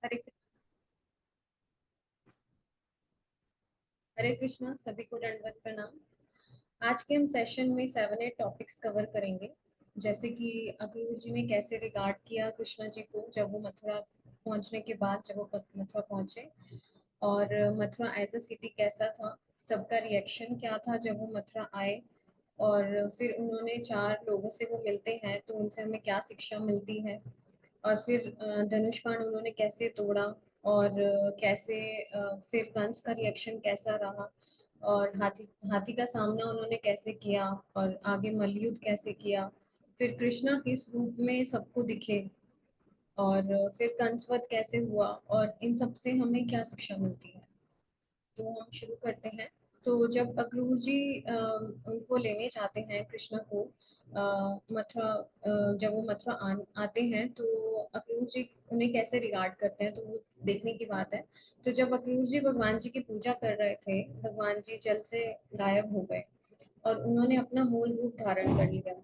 हरे हरे कृष्णा, सभी को दंडवत प्रणाम। आज के हम सेशन में 7-8 टॉपिक्स कवर करेंगे। जैसे कि अक्रूर जी ने कैसे रिगार्ड किया कृष्णा जी को जब वो मथुरा पहुंचने के बाद, जब वो मथुरा पहुंचे, और मथुरा एज अ सिटी कैसा था, सबका रिएक्शन क्या था जब वो मथुरा आए, और फिर उन्होंने 4 लोगों से वो मिलते हैं तो उनसे हमें क्या शिक्षा मिलती है, और फिर धनुष बाण उन्होंने कैसे तोड़ा, और कैसे फिर कंस का रिएक्शन कैसा रहा, और हाथी हाथी का सामना उन्होंने कैसे किया, और आगे मल्लयुद्ध कैसे किया, फिर कृष्णा किस रूप में सबको दिखे, और फिर कंसवध कैसे हुआ, और इन सब से हमें क्या शिक्षा मिलती है। तो हम शुरू करते हैं। तो जब अक्रूर जी उनको लेने जाते हैं कृष्णा को, मथुरा, जब वो मथुरा आते हैं तो अक्रूर जी उन्हें कैसे रिगार्ड करते हैं, तो वो देखने की बात है। तो जब अक्रूर जी भगवान जी की पूजा कर रहे थे, भगवान जी जल से गायब हो गए और उन्होंने अपना मूल रूप धारण कर लिया।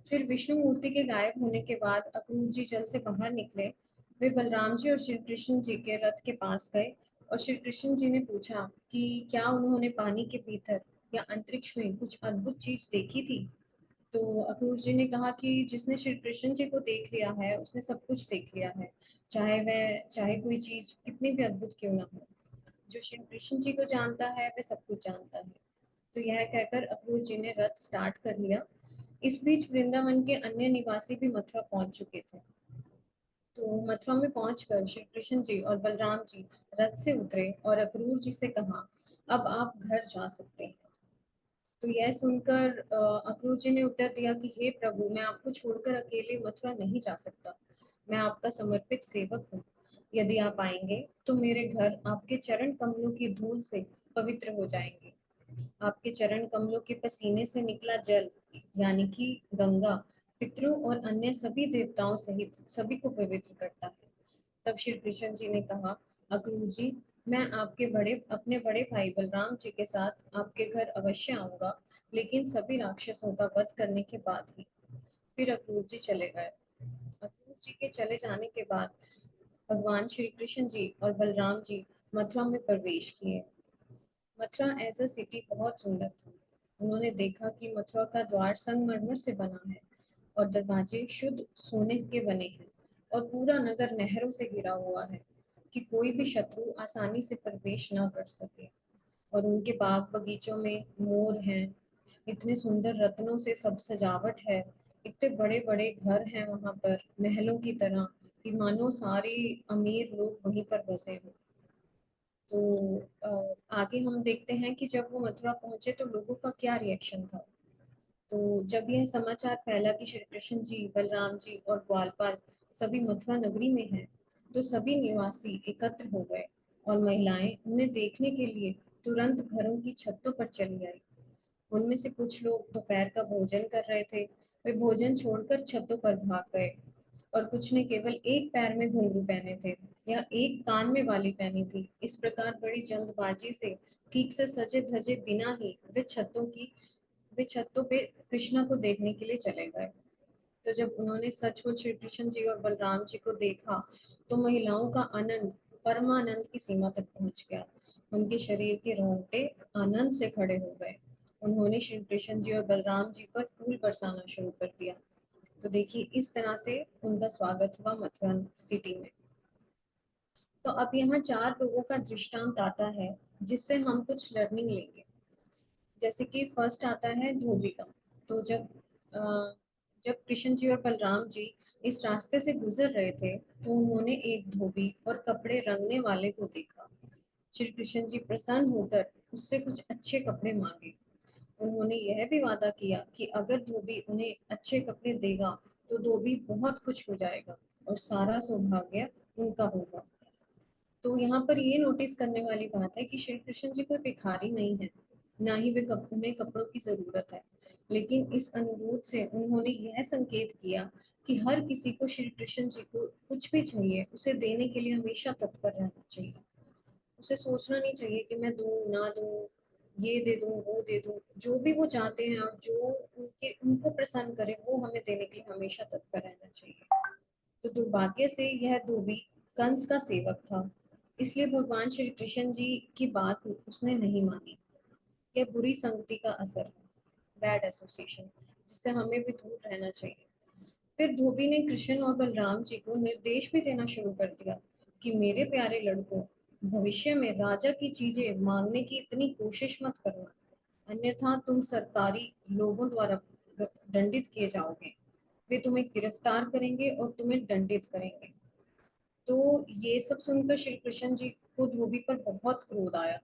फिर विष्णु मूर्ति के गायब होने के बाद अक्रूर जी जल से बाहर निकले। वे बलराम जी और श्री कृष्ण जी के रथ के पास गए, और श्री कृष्ण जी ने पूछा कि क्या उन्होंने पानी के भीतर या अंतरिक्ष में कुछ अद्भुत चीज देखी थी। तो अक्रूर जी ने कहा कि जिसने श्री कृष्ण जी को देख लिया है उसने सब कुछ देख लिया है, चाहे कोई चीज कितनी भी अद्भुत क्यों ना हो। जो श्री कृष्ण जी को जानता है वह सब कुछ जानता है। तो यह कहकर अक्रूर जी ने रथ स्टार्ट कर लिया। इस बीच वृंदावन के अन्य निवासी भी मथुरा पहुंच चुके थे। तो मथुरा में पहुंचकर श्री कृष्ण जी और बलराम जी रथ से उतरे और अक्रूर जी से कहा, अब आप घर जा सकते हैं। तो यह सुनकर अक्रूर जी ने उत्तर दिया कि हे प्रभु, मैं आपको छोड़कर अकेले मथुरा नहीं जा सकता। मैं आपका समर्पित सेवक हूँ। यदि आप आएंगे तो मेरे घर आपके चरण कमलों की धूल से पवित्र हो जाएंगे। आपके चरण कमलों के पसीने से निकला जल, यानी कि गंगा, पितरों और अन्य सभी देवताओं सहित सभी को पवित्र करता है। तब श्री कृष्ण जी ने कहा, अक्रूर जी, मैं अपने बड़े भाई बलराम जी के साथ आपके घर अवश्य आऊंगा, लेकिन सभी राक्षसों का वध करने के बाद ही। फिर अक्रूर जी चले गए। अक्रूर जी के चले जाने के बाद भगवान श्री कृष्ण जी और बलराम जी मथुरा में प्रवेश किए। मथुरा एज अ सिटी बहुत सुंदर थी। उन्होंने देखा कि मथुरा का द्वार संगमरमर से बना है, और दरवाजे शुद्ध सोने के बने हैं, और पूरा नगर नहरों से घिरा हुआ है कि कोई भी शत्रु आसानी से प्रवेश न कर सके। और उनके बाग बगीचों में मोर हैं, इतने सुंदर रत्नों से सब सजावट है, इतने बड़े बड़े घर हैं वहां पर महलों की तरह, कि मानो सारे अमीर लोग वहीं पर बसे हों। तो आगे हम देखते हैं कि जब वो मथुरा पहुंचे तो लोगों का क्या रिएक्शन था। तो जब यह समाचार फैला कि श्री कृष्ण जी, बलराम जी और ग्वालपाल सभी मथुरा नगरी में हैं, तो सभी निवासी एकत्र हो गए, और महिलाएं उन्हें देखने के लिए तुरंत घरों की छतों पर चली आई। उनमें से कुछ लोग दोपहर का भोजन कर रहे थे, वे भोजन छोड़कर छतों पर भाग गए, और कुछ ने केवल एक पैर में घुंघरू पहने थे या एक कान में वाली पहनी थी। इस प्रकार बड़ी जल्दबाजी से, ठीक से सजे धजे बिना ही वे छतों पे कृष्णा को देखने के लिए चले गए। तो जब उन्होंने सचमुच श्री कृष्ण जी और बलराम जी को देखा, तो महिलाओं का आनंद परमानंद की सीमा तक पहुंच गया। उनके शरीर के रोंगटे आनंद से खड़े हो गए। उन्होंने श्री कृष्ण जी और बलराम जी पर फूल बरसाना शुरू कर दिया। तो देखिए, इस तरह से उनका स्वागत हुआ मथुरा सिटी में। तो अब यहाँ 4 लोगों का दृष्टांत आता है जिससे हम कुछ लर्निंग लेंगे। जैसे कि फर्स्ट आता है धोबी का। तो जब कृष्ण जी और बलराम जी इस रास्ते से गुजर रहे थे, तो उन्होंने एक धोबी और कपड़े रंगने वाले को देखा। श्री कृष्ण जी प्रसन्न होकर उससे कुछ अच्छे कपड़े मांगे। उन्होंने यह भी वादा किया कि अगर धोबी उन्हें अच्छे कपड़े देगा तो धोबी बहुत खुश हो जाएगा और सारा सौभाग्य उनका होगा। तो यहाँ पर ये नोटिस करने वाली बात है कि श्री कृष्ण जी कोई भिखारी नहीं है, ना ही उन्हें कपड़ों की जरूरत है। लेकिन इस अनुरोध से उन्होंने यह संकेत किया कि हर किसी को श्री कृष्ण जी को कुछ भी चाहिए उसे देने के लिए हमेशा तत्पर रहना चाहिए। उसे सोचना नहीं चाहिए कि मैं दूं ना दूं, ये दे दूं वो दे दूं। जो भी वो चाहते हैं और जो उनको प्रसन्न करे वो हमें देने के लिए हमेशा तत्पर रहना चाहिए। तो दुर्भाग्य से यह धोबी कंस का सेवक था, इसलिए भगवान श्री कृष्ण जी की बात उसने नहीं मानी। यह बुरी संगति का असर है, बैड एसोसिएशन, जिससे हमें भी दूर रहना चाहिए। फिर धोबी ने कृष्ण और बलराम जी को निर्देश भी देना शुरू कर दिया कि मेरे प्यारे लड़कों, भविष्य में राजा की चीजें मांगने की इतनी कोशिश मत करना, अन्यथा तुम सरकारी लोगों द्वारा दंडित किए जाओगे। वे तुम्हें गिरफ्तार करेंगे और तुम्हें दंडित करेंगे। तो ये सब सुनकर श्री कृष्ण जी को धोबी पर बहुत क्रोध आया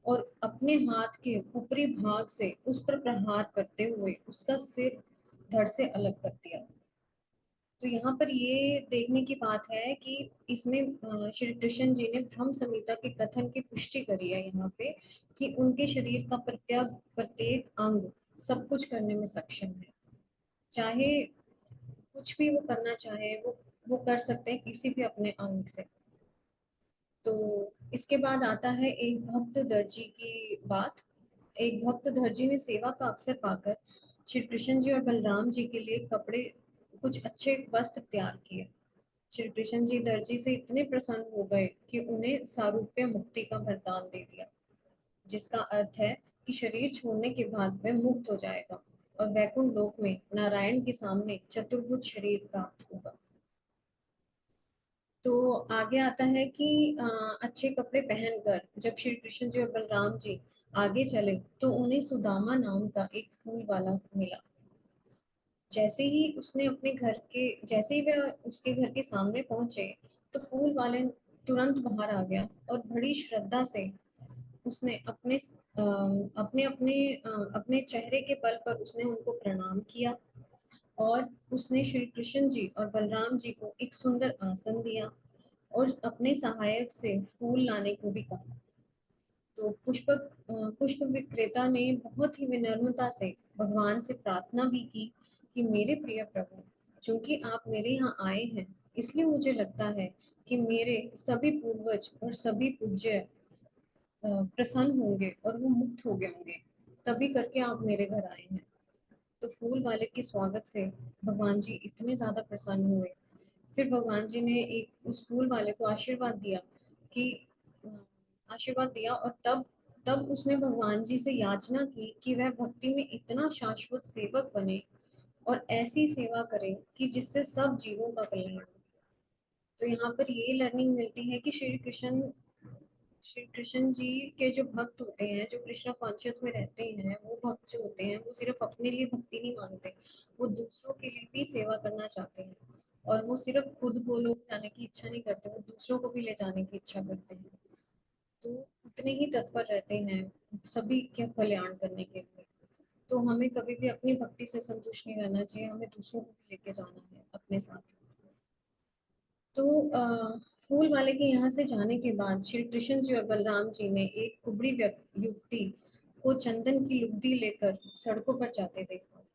और अपने हाथ के ऊपरी भाग से उस पर प्रहार करते हुए उसका सिर धड़ से अलग कर दिया। तो यहाँ पर ये देखने की बात है कि इसमें श्री कृष्ण जी ने ब्रह्म संहिता के कथन की पुष्टि करी है यहाँ पे, कि उनके शरीर का प्रत्येक प्रत्येक अंग सब कुछ करने में सक्षम है। चाहे कुछ भी वो करना चाहे, वो कर सकते हैं किसी भी अपने अंग से। तो इसके बाद आता है एक भक्त दर्जी की बात। एक भक्त दर्जी ने सेवा का अवसर पाकर श्री कृष्ण जी और बलराम जी के लिए कपड़े, कुछ अच्छे वस्त्र तैयार किए। श्री कृष्ण जी दर्जी से इतने प्रसन्न हो गए कि उन्हें सारूप्य मुक्ति का वरदान दे दिया, जिसका अर्थ है कि शरीर छोड़ने के बाद वह मुक्त हो जाएगा और वैकुंठ लोक में नारायण के सामने चतुर्भुज शरीर प्राप्त होगा। तो आगे आता है कि अच्छे कपड़े पहनकर जब श्री कृष्ण जी और बलराम जी आगे चले तो उन्हें सुदामा नाम का एक फूल वाला मिला। जैसे ही वह उसके घर के सामने पहुंचे तो फूल वाले तुरंत बाहर आ गया और बड़ी श्रद्धा से उसने अपने चेहरे के बल पर उसने उनको प्रणाम किया और उसने श्री कृष्ण जी और बलराम जी को एक सुंदर आसन दिया और अपने सहायक से फूल लाने को भी कहा। तो पुष्प विक्रेता ने बहुत ही विनम्रता से भगवान से प्रार्थना भी की कि मेरे प्रिय प्रभु, चूंकि आप मेरे यहाँ आए हैं, इसलिए मुझे लगता है कि मेरे सभी पूर्वज और सभी पूज्य प्रसन्न होंगे और वो मुक्त हो गए होंगे, तभी करके आप मेरे घर आए हैं। तो फूल वाले के स्वागत से भगवान जी इतने ज्यादा प्रसन्न हुए। फिर भगवान जी ने एक उस फूल वाले को कि अ, आशीर्वाद दिया और तब तब उसने भगवान जी से याचना की कि वह भक्ति में इतना शाश्वत सेवक बने और ऐसी सेवा करे कि जिससे सब जीवों का कल्याण हो। तो यहाँ पर ये लर्निंग मिलती है कि श्री कृष्ण जी के जो भक्त होते हैं, जो कृष्णा कॉन्शियस में रहते हैं, वो भक्त जो होते हैं वो सिर्फ अपने लिए भक्ति नहीं मांगते, वो दूसरों के लिए भी सेवा करना चाहते हैं। और वो सिर्फ खुद को लोग जाने की इच्छा नहीं करते, वो दूसरों को भी ले जाने की इच्छा करते हैं। तो उतने ही तत्पर रहते हैं सभी के कल्याण करने के लिए। तो हमें कभी भी अपनी भक्ति से संतुष्ट नहीं रहना चाहिए, हमें दूसरों को भी लेके जाना है अपने साथ। तो फूल वाले के यहाँ से जाने के बाद श्री कृष्ण जी और बलराम जी ने एक कुबड़ी युवती को चंदन की लुगदी लेकर सड़कों पर जाते देखा।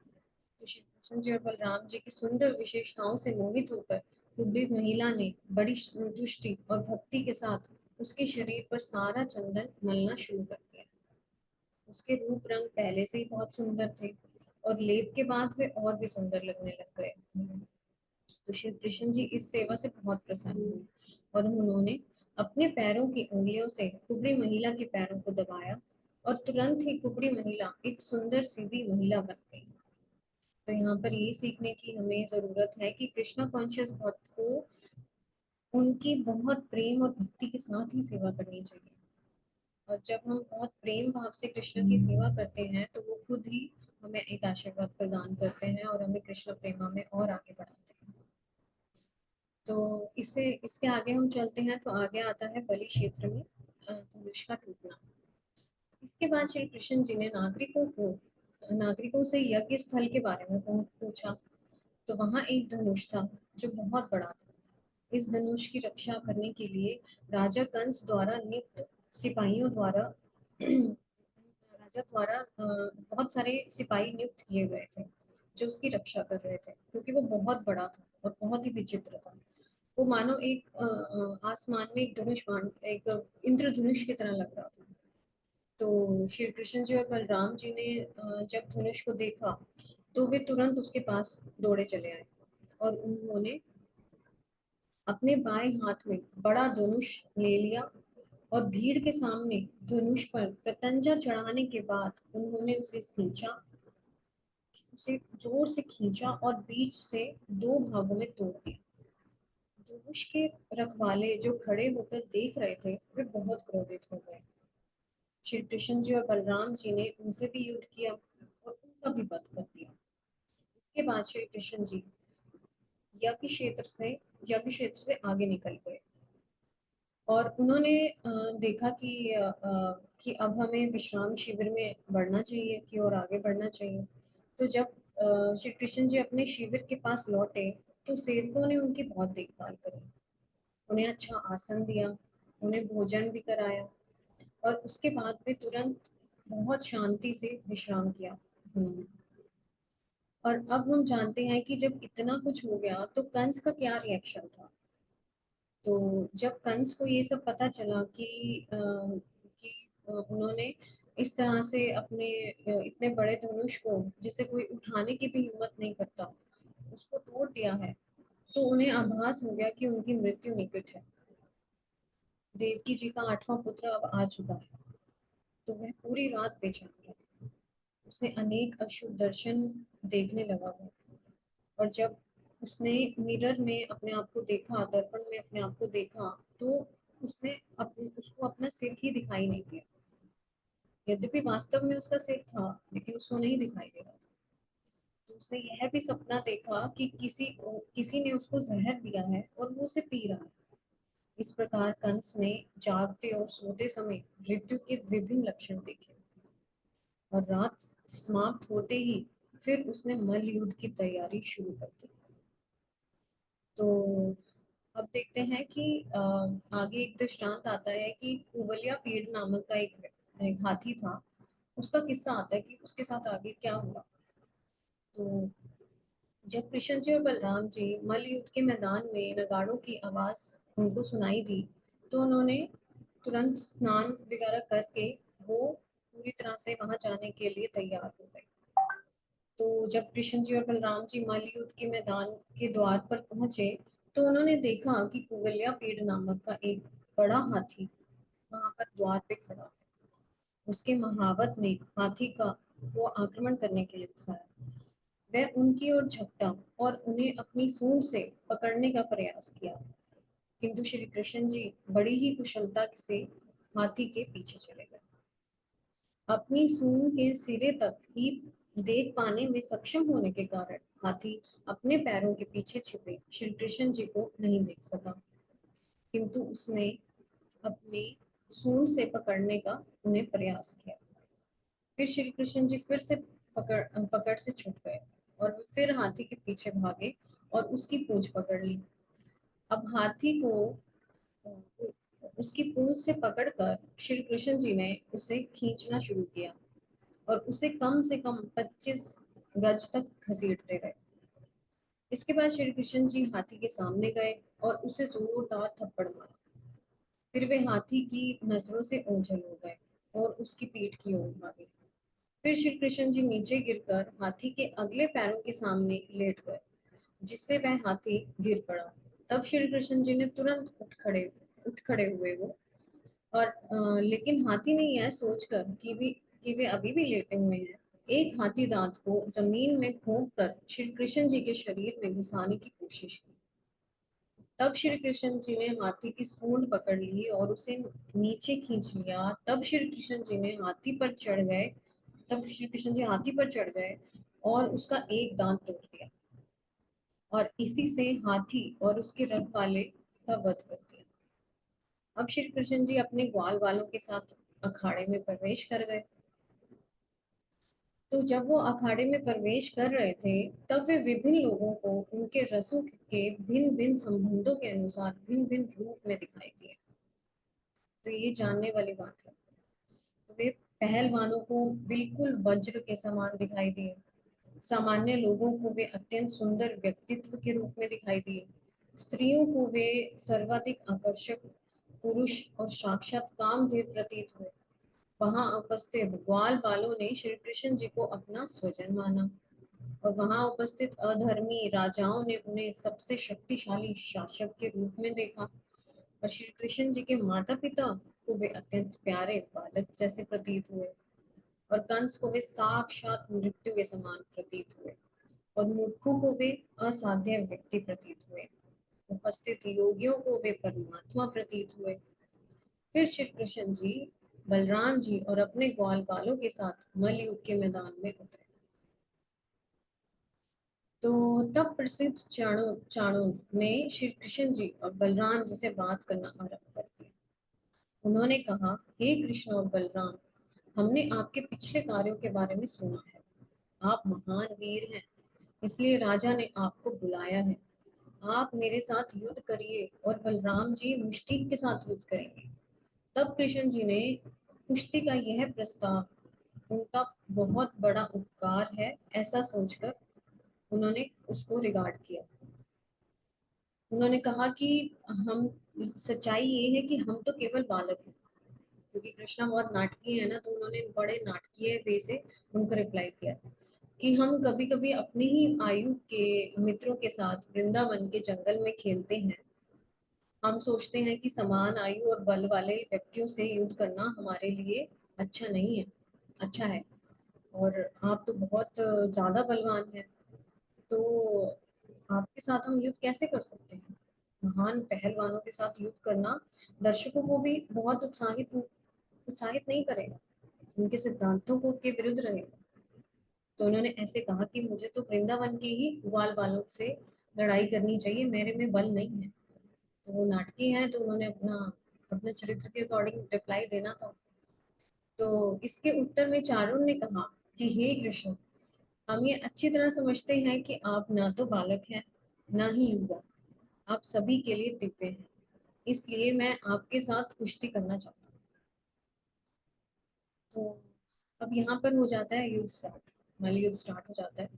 तो श्री कृष्ण जी और बलराम जी की सुंदर विशेषताओं से मोहित होकर कुबड़ी महिला ने बड़ी संतुष्टि और भक्ति के साथ उसके शरीर पर सारा चंदन मलना शुरू कर दिया। उसके रूप रंग पहले से ही बहुत सुंदर थे और लेप के बाद वे और भी सुंदर लगने लग गए। तो श्री कृष्ण जी इस सेवा से बहुत प्रसन्न हुए और उन्होंने अपने पैरों की उंगलियों से कुबड़ी महिला के पैरों को दबाया और तुरंत ही कुबड़ी महिला एक सुंदर सीधी महिला बन गई। तो यहाँ पर ये सीखने की हमें जरूरत है कि कृष्णा कॉन्शियस भक्त को उनकी बहुत प्रेम और भक्ति के साथ ही सेवा करनी चाहिए। और जब हम बहुत प्रेम भाव से कृष्ण की सेवा करते हैं तो वो खुद ही हमें एक आशीर्वाद प्रदान करते हैं और हमें कृष्ण प्रेमा में और आगे बढ़ाते हैं। तो इससे इसके आगे हम चलते हैं तो आगे आता है बलि क्षेत्र में धनुष का टूटना। इसके बाद श्री कृष्ण जी ने नागरिकों से यज्ञ स्थल के बारे में पूछा। तो वहां एक धनुष था जो बहुत बड़ा था। इस धनुष की रक्षा करने के लिए राजा कंस द्वारा नियुक्त सिपाहियों द्वारा राजा द्वारा बहुत सारे सिपाही नियुक्त किए गए थे जो उसकी रक्षा कर रहे थे, क्योंकि वो बहुत बड़ा था और बहुत ही विचित्र था। वो मानो एक आसमान में एक धनुष बाण, एक इंद्रधनुष की तरह लग रहा था। तो श्री कृष्ण जी और बलराम जी ने जब धनुष को देखा तो वे तुरंत उसके पास दौड़े चले आए और उन्होंने अपने बाएं हाथ में बड़ा धनुष ले लिया और भीड़ के सामने धनुष पर प्रत्यंचा चढ़ाने के बाद उन्होंने उसे खींचा, उसे जोर से खींचा और बीच से दो भागों में तोड़ दिया। धनुष के रखवाले जो खड़े होकर देख रहे थे वे बहुत क्रोधित हो गए। श्री कृष्ण जी और बलराम जी ने उनसे भी युद्ध किया और उनका भी वध कर दिया। इसके बाद श्री कृष्ण जी यज्ञ क्षेत्र से आगे निकल गए और उन्होंने देखा कि अब हमें विश्राम शिविर में बढ़ना चाहिए, कि और आगे बढ़ना चाहिए। तो जब श्री कृष्ण जी अपने शिविर के पास लौटे तो सेवकों ने उनकी बहुत देखभाल करी, उन्हें अच्छा आसन दिया, उन्हें भोजन भी कराया और उसके बाद वे तुरंत बहुत शांति से विश्राम किया उन्होंने। और अब हम जानते हैं कि जब इतना कुछ हो गया तो कंस का क्या रिएक्शन था। तो जब कंस को ये सब पता चला कि उन्होंने इस तरह से अपने इतने बड़े धनुष को, जिसे कोई उठाने की भी हिम्मत नहीं करता, उसको तोड़ दिया है, तो उन्हें आभास हो गया कि उनकी मृत्यु निकट है। देवकी जी का 8वां पुत्र अब आ चुका है। तो वह पूरी रात बेचैन रहा। उसने अनेक अशुभ दर्शन देखने लगा वो। और जब उसने मिरर में अपने आप को देखा, दर्पण में अपने आप को देखा, तो उसको अपना सिर ही दिखाई नहीं दिया। यद्यपि वास्तव में उसका सिर था, लेकिन उसको नहीं दिखाई दे रहा था। तो उसने यह भी सपना देखा कि किसी ने उसको जहर दिया है और वो उसे पी रहा है। इस प्रकार कंस ने जागते और सोते समय मृत्यु के विभिन्न लक्षण देखे और रात समाप्त होते ही फिर उसने मल्ल युद्ध की तैयारी शुरू कर दी। तो अब देखते हैं कि आगे एक दृष्टांत आता है कि कुवलया पीड़ नामक का एक हाथी था। उसका किस्सा आता है कि उसके साथ आगे क्या हुआ। तो जब कृष्ण जी और बलराम जी मल्ल युद्ध के मैदान में नगाड़ों की आवाज उनको सुनाई दी तो उन्होंने तुरंत स्नान वगैरह करके वो पूरी तरह से वहां जाने के लिए तैयार हो गए। तो जब कृष्ण जी और बलराम जी मल्ल युद्ध के मैदान के द्वार पर पहुंचे तो उन्होंने देखा कि कुवल्या पेड़ नामक का एक बड़ा हाथी वहां पर द्वार पे खड़ा है। उसके महावत ने हाथी का वो आक्रमण करने के लिए उकसाया। वह उनकी ओर झपटा और उन्हें अपनी सूंड से पकड़ने का प्रयास किया, किंतु श्री कृष्ण जी बड़ी ही कुशलता से हाथी के पीछे चले गए। अपनी सूंड के सिरे तक ही देख पाने में सक्षम होने के कारण हाथी अपने पैरों के पीछे छिपे श्री कृष्ण जी को नहीं देख सका, किंतु उसने अपनी सूंड से पकड़ने का उन्हें प्रयास किया। फिर श्री कृष्ण जी फिर से पकड़ से छूट गए और वे फिर हाथी के पीछे भागे और उसकी पूंछ पकड़ ली। अब हाथी को अ, उसकी पूंछ से पकड़कर श्री कृष्ण जी ने उसे खींचना शुरू किया और उसे कम से कम 25 गज तक घसीटते रहे। इसके बाद श्री कृष्ण जी हाथी के सामने गए और उसे जोरदार थप्पड़ मारा। फिर वे हाथी की नजरों से ओझल हो गए और उसकी पीठ की ओर भागे। फिर श्री कृष्ण जी नीचे गिरकर हाथी के अगले पैरों के सामने लेट गए, जिससे वह हाथी गिर पड़ा। तब श्री कृष्ण जी ने तुरंत उठ खड़े हुए वो और लेकिन हाथी ने यह सोचकर कि वे अभी भी लेटे हुए हैं, एक हाथी दांत को जमीन में घोंप कर श्री कृष्ण जी के शरीर में घुसाने की कोशिश की। तब श्री कृष्ण जी ने हाथी की सूंड पकड़ ली और उसे नीचे खींच लिया। तब श्री कृष्ण जी हाथी पर चढ़ गए और उसका एक दांत तोड़ दिया और इसी से हाथी और उसके रखवाले का वध कर दिया। अब श्री कृष्ण जी अपने ग्वाल वालों के साथ अखाड़े में प्रवेश कर गए। तो जब वो अखाड़े में प्रवेश कर रहे थे तब वे विभिन्न लोगों को उनके रसों के भिन्न भिन्न संबंधों के अनुसार भिन्न भिन्न रूप में दिखाई दिए। तो ये जानने वाली बात है। तो वे पहलवानों को बिल्कुल वज्र के समान दिखाई दिए, सामान्य लोगों को वे अत्यंत सुंदर व्यक्तित्व के रूप में दिखाई दिए, स्त्रियों को वे सर्वाधिक आकर्षक पुरुष और साक्षात कामदेव प्रतीत हुए। वहां उपस्थित ग्वाल बालों ने श्री कृष्ण जी को अपना स्वजन माना और वहां उपस्थित अधर्मी राजाओं ने उन्हें सबसे शक्तिशाली शासक के रूप में देखा। और श्री कृष्ण जी के माता पिता को वे अत्यंत प्यारे बालक जैसे प्रतीत हुए, और कंस को वे साक्षात मृत्यु के समान प्रतीत हुए, और मूर्खों को वे असाध्य व्यक्ति प्रतीत हुए, उपस्थित योगियों को वे परमात्मा प्रतीत हुए। फिर श्री कृष्ण जी, बलराम जी और अपने ग्वाल बालों के साथ मलयुग के मैदान में उतरे। तो तब प्रसिद्ध चाणों ने श्री कृष्ण जी और बलराम जी से बात करना आरंभ कर दिया। उन्होंने कहा, हे कृष्ण और बलराम, हमने आपके पिछले कार्यों के बारे में सुना है। आप महान वीर हैं, इसलिए राजा ने आपको बुलाया है। आप मेरे साथ युद्ध करिए और बलराम जी मुष्टिक के साथ युद्ध करेंगे। तब कृष्ण जी ने कुश्ती का यह प्रस्ताव उनका बहुत बड़ा उपकार है ऐसा सोचकर उन्होंने उसको रिगार्ड किया। उन्होंने कहा कि हम सच्चाई ये है कि हम तो केवल बालक हैं, क्योंकि कृष्णा बहुत नाटकीय है ना, तो उन्होंने बड़े नाटकीय वे से उनको रिप्लाई किया कि हम कभी कभी अपने ही आयु के मित्रों के साथ वृंदावन के जंगल में खेलते हैं। हम सोचते हैं कि समान आयु और बल वाले व्यक्तियों से युद्ध करना हमारे लिए अच्छा नहीं है, अच्छा है। और आप तो बहुत ज्यादा बलवान हैं, तो आपके साथ हम युद्ध कैसे कर सकते हैं? महान पहलवानों के साथ युद्ध करना दर्शकों को भी बहुत उत्साहित नहीं करेगा, उनके सिद्धांतों को के विरुद्ध रहेगा। तो उन्होंने ऐसे कहा कि मुझे तो वृंदावन के ही ग्वाल बालों से लड़ाई करनी चाहिए, मेरे में बल नहीं है। तो वो नाटकी है, तो उन्होंने अपना अपने चरित्र के अकॉर्डिंग रिप्लाई देना था। तो इसके उत्तर में चारुण ने कहा कि हे कृष्ण, हम ये अच्छी तरह समझते हैं कि आप ना तो बालक हैं, ना ही युवा, आप सभी के लिए दिव्य हैं, इसलिए मैं आपके साथ कुश्ती करना चाहता हूँ। तो अब यहाँ पर हो जाता है युद्ध स्टार्ट, मल्ल युद्ध स्टार्ट हो जाता है।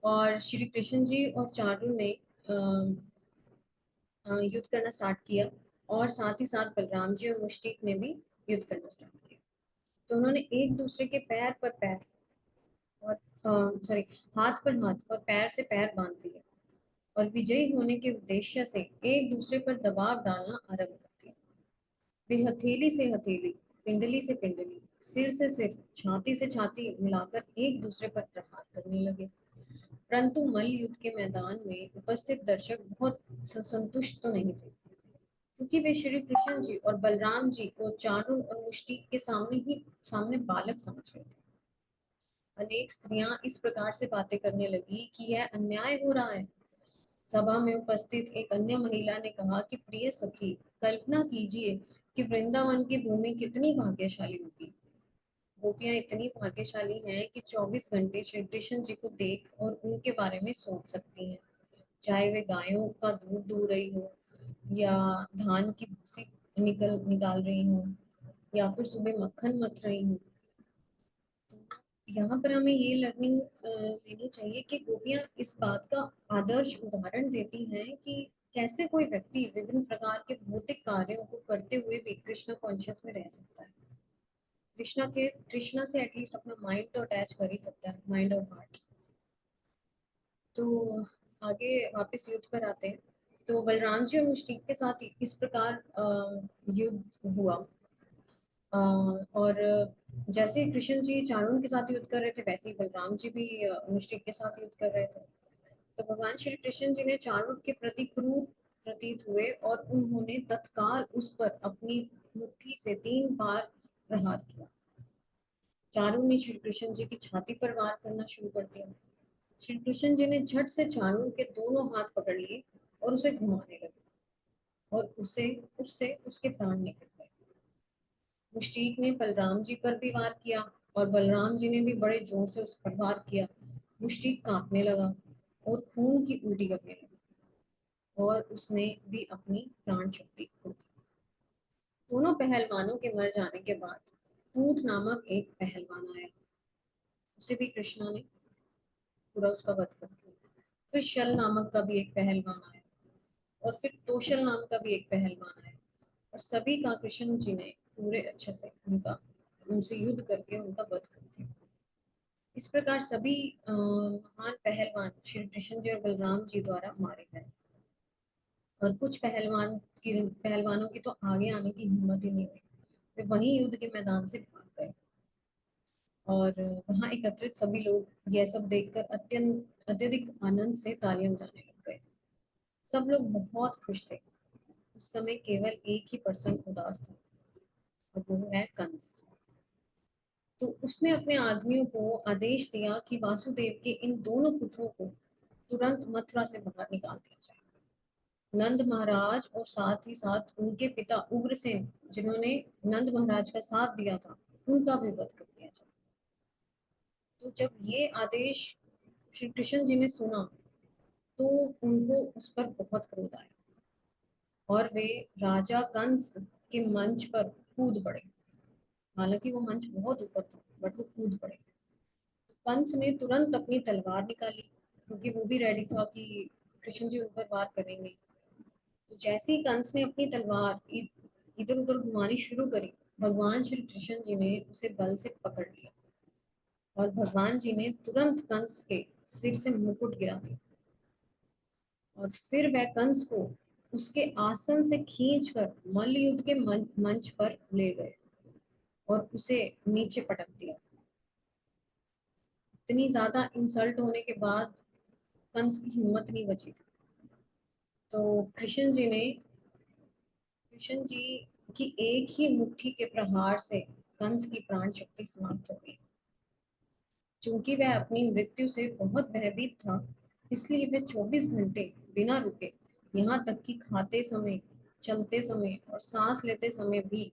और श्री कृष्ण जी और चारुण ने युद्ध करना स्टार्ट किया, और साथ ही साथ बलराम जी और मुश्टिक ने भी युद्ध करना स्टार्ट किया। तो उन्होंने एक दूसरे के पैर पर पैर और सॉरी हाथ पर हाथ और पैर से पैर बांध दिए, और विजयी होने के उद्देश्य से एक दूसरे पर दबाव डालना आरंभ कर दिया। वे हथेली से हथेली, पिंडली से पिंडली, सिर से सिर, छाती से छाती मिलाकर एक दूसरे पर प्रहार करने लगे। परंतु मल्ल युद्ध के मैदान में उपस्थित दर्शक बहुत संतुष्ट तो नहीं थे, क्योंकि वे श्री कृष्ण जी और बलराम जी को चाणूर और मुष्टिक के सामने बालक समझ रहे थे। अनेक स्त्रियां इस प्रकार से बातें करने लगी कि यह अन्याय हो रहा है। सभा में उपस्थित एक अन्य महिला ने कहा कि प्रिय सखी, कल्पना कीजिए कि वृंदावन की भूमि कितनी भाग्यशाली होगी। गोपियां इतनी भाग्यशाली हैं कि 24 घंटे श्री कृष्ण जी को देख और उनके बारे में सोच सकती हैं, चाहे वे गायों का दूध दूह रही हो, या धान की भूसी निकाल रही हूँ, या फिर सुबह मक्खन मथ रही हूँ। तो यहाँ पर हमें ये लर्निंग लेनी चाहिए कि गोपियाँ इस बात का आदर्श उदाहरण देती हैं कि कैसे कोई व्यक्ति विभिन्न प्रकार के भौतिक कार्यों को करते हुए भी कृष्ण कॉन्शियस में रह सकता है। कृष्णा से एटलीस्ट अपना माइंड तो अटैच कर ही सकता है, माइंड और हार्ट। तो आगे वापस युद्ध पर आते हैं। तो बलराम जी और मुश्टिक के साथ इस प्रकार युद्ध हुआ। और जैसे कृष्ण जी चाणूर के साथ युद्ध कर रहे थे, वैसे ही बलराम जी भी मुश्टिक के साथ युद्ध कर रहे थे। तो भगवान श्री कृष्ण जी ने चाणूर के प्रति क्रूर प्रतीत हुए, और उन्होंने तत्काल उस पर अपनी मुट्ठी से 3 बार प्रहार किया। चाणूर ने श्री कृष्ण जी की छाती पर वार करना शुरू कर दिया। श्री कृष्ण जी ने झट से चाणूर के दोनों हाथ पकड़ लिए और उसे घुमाने लगे, और उसे उससे उसके प्राण निकल गए। मुश्टीक ने बलराम जी पर भी वार किया, और बलराम जी ने भी बड़े जोर से उस पर वार किया। मुश्टीक कांपने लगा और खून की उल्टी करने लगा, और उसने भी अपनी प्राण शक्ति खो दी। दोनों पहलवानों के मर जाने के बाद ऊंट नामक एक पहलवान आया, उसे भी कृष्णा ने पूरा उसका वध कर दिया। फिर शल नामक का भी एक पहलवान आया, और फिर तोशल नाम का भी एक पहलवान आया, और सभी का कृष्ण जी ने पूरे अच्छे से उनसे युद्ध करके उनका वध कर दिया। इस प्रकार सभी महान पहलवान श्री कृष्ण जी और बलराम जी द्वारा मारे गए। और कुछ पहलवानों की तो आगे आने की हिम्मत ही नहीं हुई, वे वहीं युद्ध के मैदान से भाग गए। और वहां एकत्रित सभी लोग यह सब देखकर अत्यधिक आनंद से तालियां बजाने लग गए। सब लोग बहुत खुश थे। उस समय केवल एक ही पर्सन उदास था, और वो है कंस। तो उसने अपने आदमियों को आदेश दिया कि वासुदेव के इन दोनों पुत्रों को तुरंत मथुरा से बाहर निकाल दिया जाए। नंद महाराज और साथ ही साथ उनके पिता उग्रसेन, जिन्होंने नंद महाराज का साथ दिया था, उनका भी वध कर दिया जाए। तो जब ये आदेश श्री कृष्ण जी ने सुना, तो उनको उस पर बहुत क्रोध आया, और वे राजा कंस के मंच पर कूद पड़े। हालांकि वो मंच बहुत ऊपर था, बट वो कूद पड़े। कंस ने तुरंत अपनी तलवार निकाली, क्योंकि वो भी रेडी था कि कृष्ण जी उन पर वार करेंगे। तो जैसे ही कंस ने अपनी तलवार इधर उधर घुमानी शुरू करी, भगवान श्री कृष्ण जी ने उसे बल से पकड़ लिया, और भगवान जी ने तुरंत कंस के सिर से मुकुट गिरा दिया। और फिर वह कंस को उसके आसन से खींचकर मल्ल युद्ध के मंच पर ले गए, और उसे नीचे पटक दिया। इतनी ज्यादा इंसल्ट होने के बाद कंस की हिम्मत नहीं बची थी। तो कृष्ण जी की एक ही मुट्ठी के प्रहार से कंस की प्राण शक्ति समाप्त हो गई। चूंकि वह अपनी मृत्यु से बहुत भयभीत था, इसलिए वह 24 घंटे बिना रुके, यहाँ तक कि खाते समय, चलते समय और सांस लेते समय भी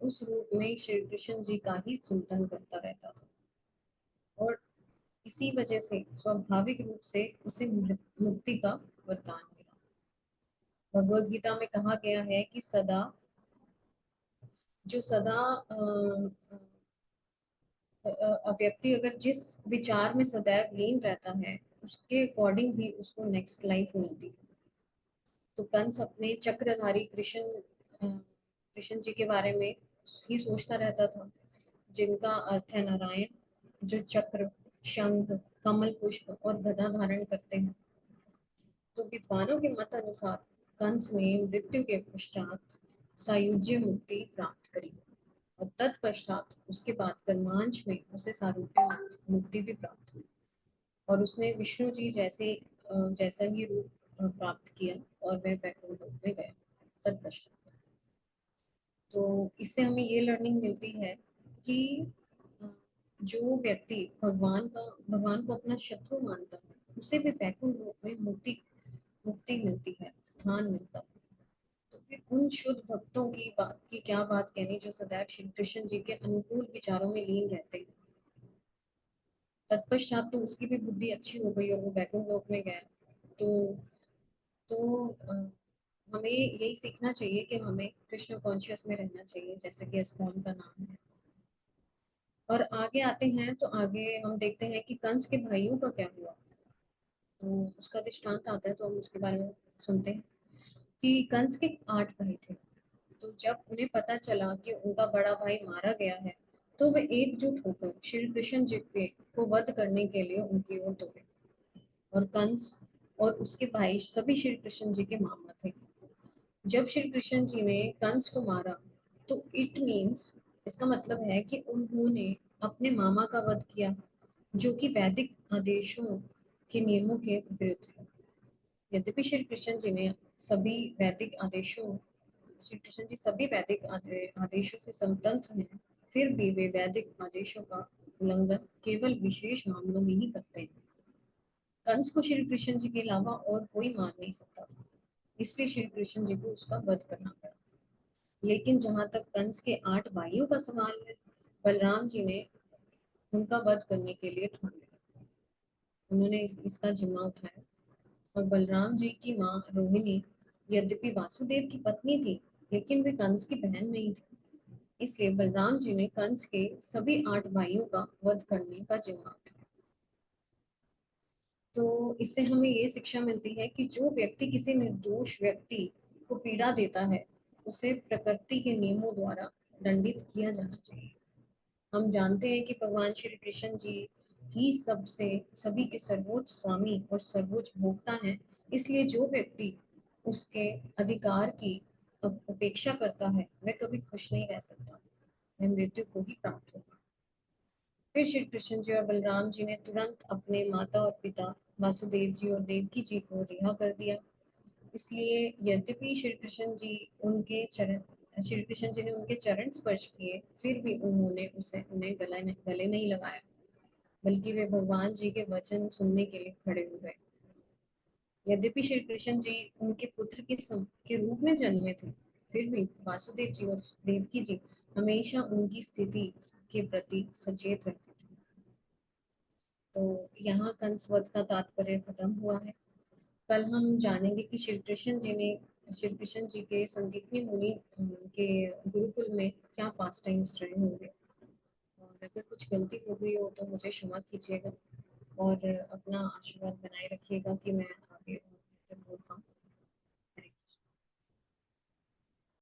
उस रूप में श्री कृष्ण जी का ही चिंतन करता रहता था। और इसी वजह से स्वाभाविक रूप से उसे मुक्ति का वरदान मिला। भगवत गीता में कहा गया है कि जो सदा व्यक्ति अगर जिस विचार में सदैव लीन रहता है, उसके अकॉर्डिंग ही उसको नेक्स्ट लाइफ मिलती है। तो कंस अपने चक्रधारी कृष्ण जी के बारे में ही सोचता रहता था, जिनका अर्थ है नारायण, जो चक्र, शंख, कमल पुष्प और गदा धारण करते हैं। तो विद्वानों के मत अनुसार कंस ने मृत्यु के पश्चात सायुज्य मुक्ति प्राप्त करी, और तत्पश्चात उसके बाद कर्मांश में उसे सारूप्य मुक्ति भी प्राप्त हुई, और उसने विष्णु जी जैसा ही रूप प्राप्त किया, और वह वैकुंठ लोक में गया तत्पश्चात। तो इससे हमें ये लर्निंग मिलती है कि अ, जो व्यक्ति भगवान को अपना शत्रु मानता है, उसे भी वैकुंठ लोक में मुक्ति मिलती है, स्थान मिलता है। तो फिर उन शुद्ध भक्तों की क्या बात कहनी, जो सदैव श्री कृष्ण जी के अनुकूल विचारों में लीन रहते हैं। तत्पश्चात तो उसकी भी बुद्धि अच्छी हो गई और वो वैकुंठ लोक में गया। तो तो हमें यही सीखना चाहिए कि हमें कृष्ण कॉन्शियस में रहना चाहिए, जैसे कि इस्कॉन का नाम है। और आगे आते हैं, तो आगे हम देखते हैं कि कंस के भाइयों का क्या हुआ। तो उसका दृष्टांत आता है, तो हम उसके बारे में सुनते हैं कि कंस के 8 भाई थे। तो जब उन्हें पता चला कि उनका बड़ा भाई मारा गया है, तो वे एकजुट होकर श्री कृष्ण जी को वध करने के लिए उनकी ओर दौड़े। और कंस और उसके भाई सभी श्री कृष्ण जी के मामा थे। जब श्री कृष्ण जी ने कंस को मारा, तो इट मीन्स, इसका मतलब है कि उन्होंने अपने मामा का वध किया, जो कि वैदिक आदेशों के नियमों के विरुद्ध है। यद्यपि सभी वैदिक आदेशों श्री कृष्ण जी सभी वैदिक आदेशों से स्वतंत्र हैं, फिर भी वे वैदिक आदेशों का उल्लंघन केवल विशेष मामलों में ही करते हैं। कंस को श्री कृष्ण जी के अलावा और कोई मार नहीं सकता था, इसलिए श्री कृष्ण जी को उसका वध करना पड़ा। लेकिन जहां तक कंस के 8 भाइयों का सवाल है, बलराम जी ने उनका वध करने के लिए ठान लिया। उन्होंने इसका जिम्मा उठाया। और बलराम जी की माँ रोहिणी यद्यपि वासुदेव की पत्नी थी, लेकिन वे कंस की बहन नहीं थी। इसलिए बलराम जी ने कंस के सभी 8 भाइयों का वध करने का जिम्मा उठाया। तो इससे हमें ये शिक्षा मिलती है कि जो व्यक्ति किसी निर्दोष व्यक्ति को पीड़ा देता है, उसे प्रकृति के नियमों द्वारा दंडित किया जाना चाहिए। हम जानते हैं कि भगवान श्री कृष्ण जी ही सबसे सभी के सर्वोच्च स्वामी और सर्वोच्च भोक्ता हैं, इसलिए जो व्यक्ति उसके अधिकार की उपेक्षा करता है वह कभी खुश नहीं रह सकता, वह मृत्यु को ही प्राप्त होगा। फिर श्री कृष्ण जी और बलराम जी ने तुरंत अपने माता और पिता वासुदेव जी और देवकी जी को रिहा कर दिया। इसलिए यद्यपि श्री कृष्ण जी ने उनके चरण स्पर्श किए, फिर भी उन्होंने उसे उन्हें गले नहीं लगाया, बल्कि वे भगवान जी के वचन सुनने के लिए खड़े हो गए। यद्यपि श्री कृष्ण जी उनके पुत्र के रूप में जन्मे थे, फिर भी वासुदेव जी और देवकी जी हमेशा उनकी स्थिति के प्रति सचेत रहते थे। तो यहाँ कंस वध का तात्पर्य खत्म हुआ है। कल हम जानेंगे कि श्री कृष्ण जी के संदीपनी मुनि के गुरुकुल में क्या पास टाइम्स रहे होंगे, और अगर कुछ गलती हो गई हो तो मुझे क्षमा कीजिएगा, और अपना आशीर्वाद बनाए रखिएगा कि मैं आगे और बेहतर बोल पाऊँ।